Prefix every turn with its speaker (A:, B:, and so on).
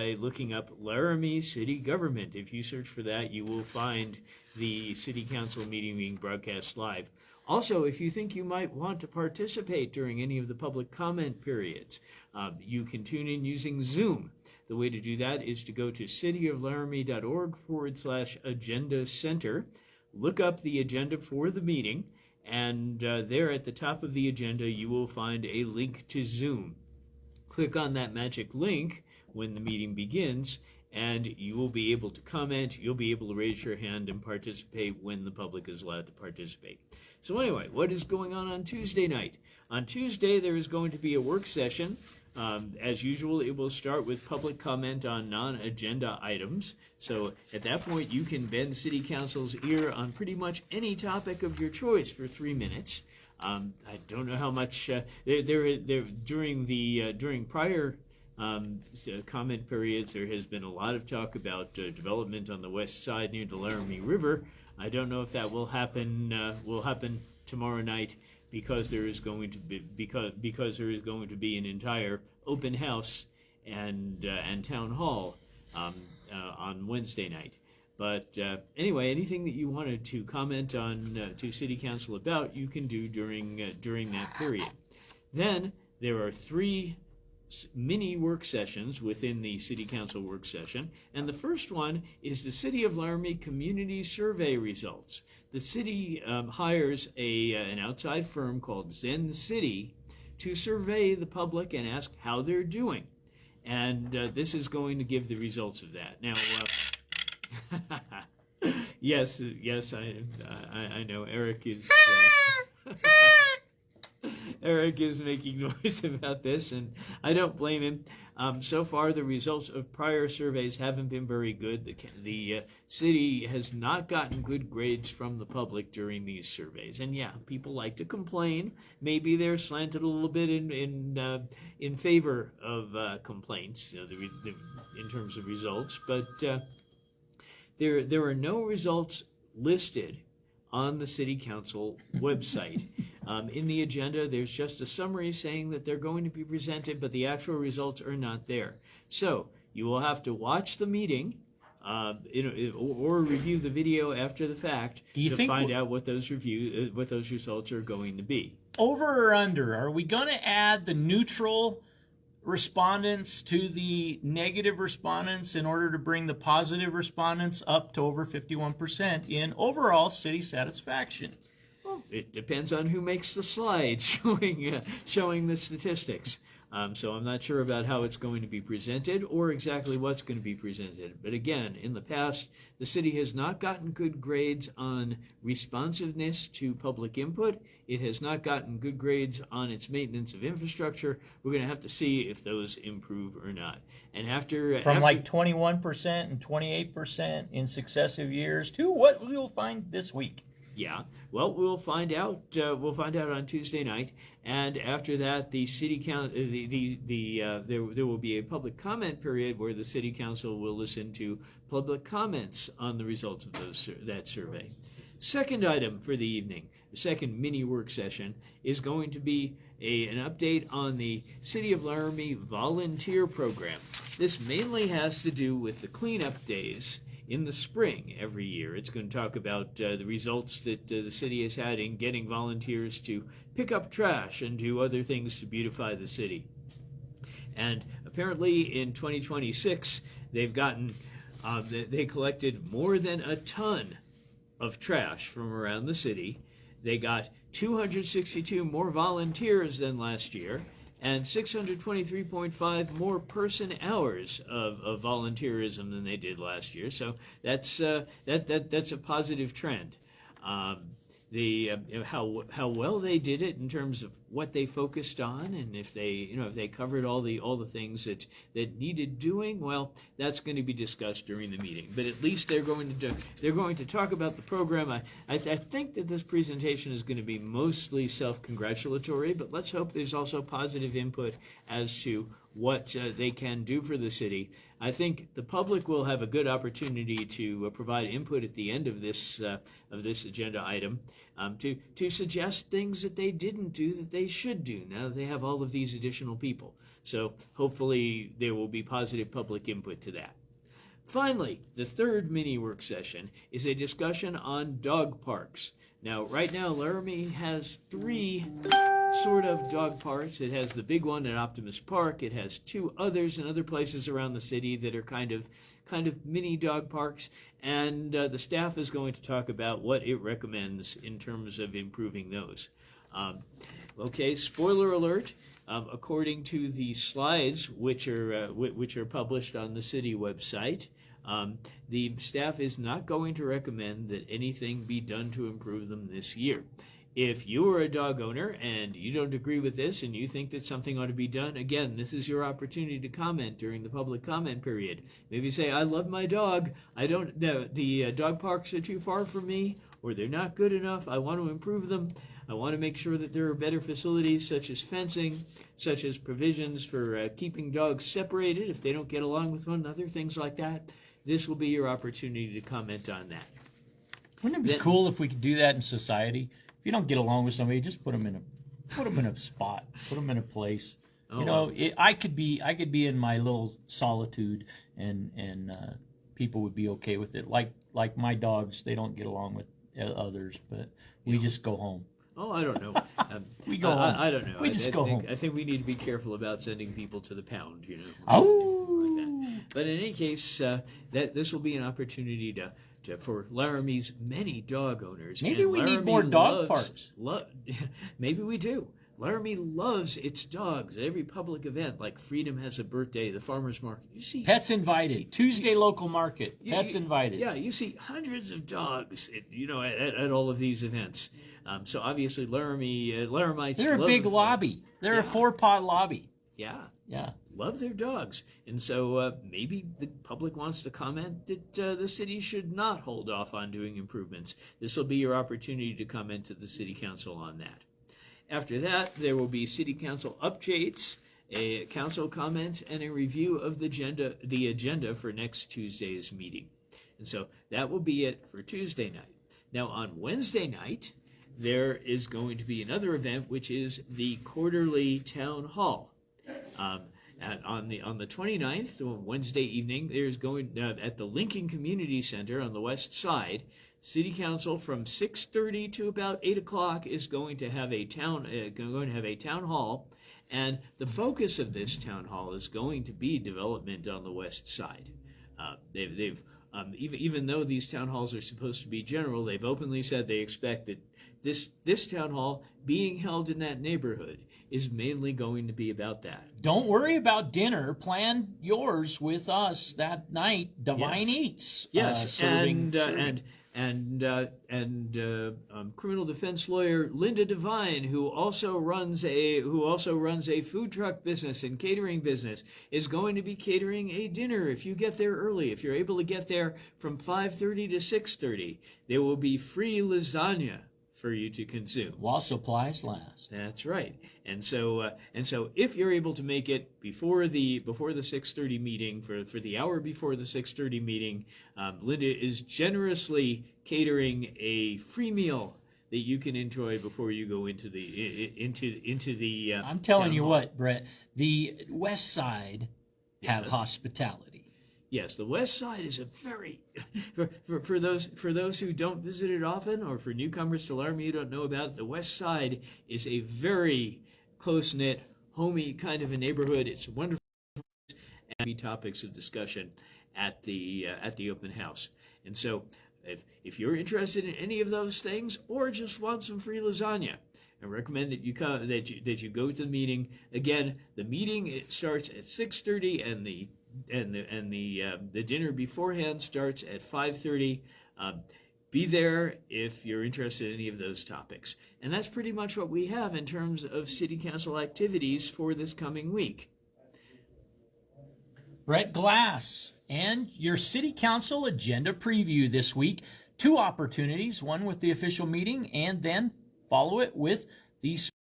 A: by looking up Laramie City Government. If you search for that, you will find the City Council meeting being broadcast live. Also, if you think you might want to participate during any of the public comment periods, you can tune in using Zoom. The way to do that is to go to cityoflaramie.org/agenda center, look up the agenda for the meeting, and there at the top of the agenda you will find a link to Zoom. Click on that magic link when the meeting begins, and you will be able to comment. You'll be able to raise your hand and participate when the public is allowed to participate. So anyway, what is going on Tuesday night? On Tuesday, there is going to be a work session. As usual, it will start with public comment on non-agenda items. So at that point, you can bend City Council's ear on pretty much any topic of your choice for 3 minutes. I don't know how much during prior comment periods, there has been a lot of talk about development on the west side near the Laramie River. I don't know if that will happen tomorrow night, because there is going to be an entire open house and town hall on Wednesday night. But anyway, anything that you wanted to comment on to City Council about, you can do during that period. Then there are 3 mini work sessions within the City Council work session, and the first one is the City of Laramie Community Survey results. The city hires an outside firm called Zen City to survey the public and ask how they're doing, and this is going to give the results of that. Now, yes, I know Eric is. Eric is making noise about this, and I don't blame him. So far, the results of prior surveys haven't been very good. The city has not gotten good grades from the public during these surveys, and yeah, people like to complain. Maybe they're slanted a little bit in favor of complaints, in terms of results, but there are no results listed on the City Council website. In the agenda, there's just a summary saying that they're going to be presented, but the actual results are not there. So you will have to watch the meeting or review the video after the fact to find out what those results are going to be.
B: Over or under, are we going to add the neutral respondents to the negative respondents in order to bring the positive respondents up to over 51% in overall city satisfaction?
A: Well, it depends on who makes the slide showing the statistics. So I'm not sure about how it's going to be presented or exactly what's going to be presented. But again, in the past, the city has not gotten good grades on responsiveness to public input. It has not gotten good grades on its maintenance of infrastructure. We're going to have to see if those improve or not. And after
B: like 21% and 28% in successive years to what we will find this week.
A: Yeah, well, we'll find out. We'll find out on Tuesday night, and after that, the city there will be a public comment period where the City Council will listen to public comments on the results of that survey. Second item for the evening, the second mini work session, is going to be an update on the City of Laramie volunteer program. This mainly has to do with the cleanup days in the spring every year. It's going to talk about the results that the city has had in getting volunteers to pick up trash and do other things to beautify the city. And apparently in 2026, they collected more than a ton of trash from around the city. They got 262 more volunteers than last year, and 623.5 more person hours of volunteerism than they did last year. So that's a positive trend. How well they did it in terms of what they focused on, and if they covered all the things that needed doing, well, that's going to be discussed during the meeting. But at least they're going to talk about the program. I think that this presentation is going to be mostly self-congratulatory, but let's hope there's also positive input as to what they can do for the city. I think the public will have a good opportunity to provide input at the end of this agenda item, to suggest things that they didn't do that they should do now that they have all of these additional people. So hopefully there will be positive public input to that. Finally, the third mini work session is a discussion on dog parks. Now, right now, Laramie has 3 sort of dog parks. It has the big one at Optimus Park. It has 2 others in other places around the city that are kind of mini dog parks. And the staff is going to talk about what it recommends in terms of improving those. Okay, spoiler alert. According to the slides, which are published on the city website, the staff is not going to recommend that anything be done to improve them this year. If you are a dog owner and you don't agree with this and you think that something ought to be done, again, this is your opportunity to comment during the public comment period. Maybe say, I love my dog. The dog parks are too far from me, or they're not good enough. I want to improve them. I want to make sure that there are better facilities such as fencing, such as provisions for keeping dogs separated if they don't get along with one another, things like that. This will be your opportunity to comment on that.
B: Wouldn't it be cool if we could do that in society? If you don't get along with somebody, just put them in a spot, put them in a place. I could be in my little solitude, and people would be okay with it. Like my dogs, they don't get along with others, but we just go home.
A: Oh, I don't know.
B: We go home.
A: I don't know.
B: We just go home.
A: I think we need to be careful about sending people to the pound,
B: Oh.
A: Like that. But in any case, that this will be an opportunity for Laramie's many dog owners.
B: Maybe we
A: Laramie
B: need more dog parks.
A: Maybe we do. Laramie loves its dogs at every public event, like Freedom has a birthday, the farmers market. You see
B: Pets invited. Tuesday local market. Pets invited.
A: Yeah, you see hundreds of dogs, at all of these events. So obviously, Laramites.
B: They're a big lobby. They're a 4-paw lobby.
A: Yeah.
B: Yeah.
A: Love their dogs. And so maybe the public wants to comment that the city should not hold off on doing improvements. This will be your opportunity to comment to the city council on that. After that, there will be city council updates, a council comments, and a review of the agenda for next Tuesday's meeting. And so that will be it for Tuesday night. Now on Wednesday night, there is going to be another event, which is the quarterly town hall. On the 29th, Wednesday evening, there's going at the Lincoln Community Center on the west side. City Council from 6:30 to about 8 o'clock is going to have a town hall, and the focus of this town hall is going to be development on the west side. Even though these town halls are supposed to be general, they've openly said they expect that this town hall being held in that neighborhood is mainly going to be about that.
B: Don't worry about dinner. Plan yours with us that night. Divine Eats.
A: Yes, and criminal defense lawyer Linda Devine, who also runs a food truck business and catering business, is going to be catering a dinner. If you get there early, if you're able to get there from 5:30 to 6:30, there will be free lasagna for you to consume
B: while supplies last.
A: That's right. And so if you're able to make it before the 6:30 meeting, for the hour before the 6:30 meeting, Linda is generously catering a free meal that you can enjoy before you go into the
B: I'm telling you what, Brett, the West Side have hospitality.
A: Yes, the West Side is a very for those who don't visit it often, or for newcomers to Laramie who don't know about it, the West Side is a very close-knit, homey kind of a neighborhood. It's wonderful, and be topics of discussion at the open house. And so, if you're interested in any of those things, or just want some free lasagna, I recommend that you come that you go to the meeting. Again, the meeting starts at 6:30, and the dinner beforehand starts at 5:30. Be there if you're interested in any of those topics. And that's pretty much what we have in terms of city council activities for this coming week.
B: Brett Glass, and your city council agenda preview this week. 2 opportunities, one with the official meeting, and then follow it with the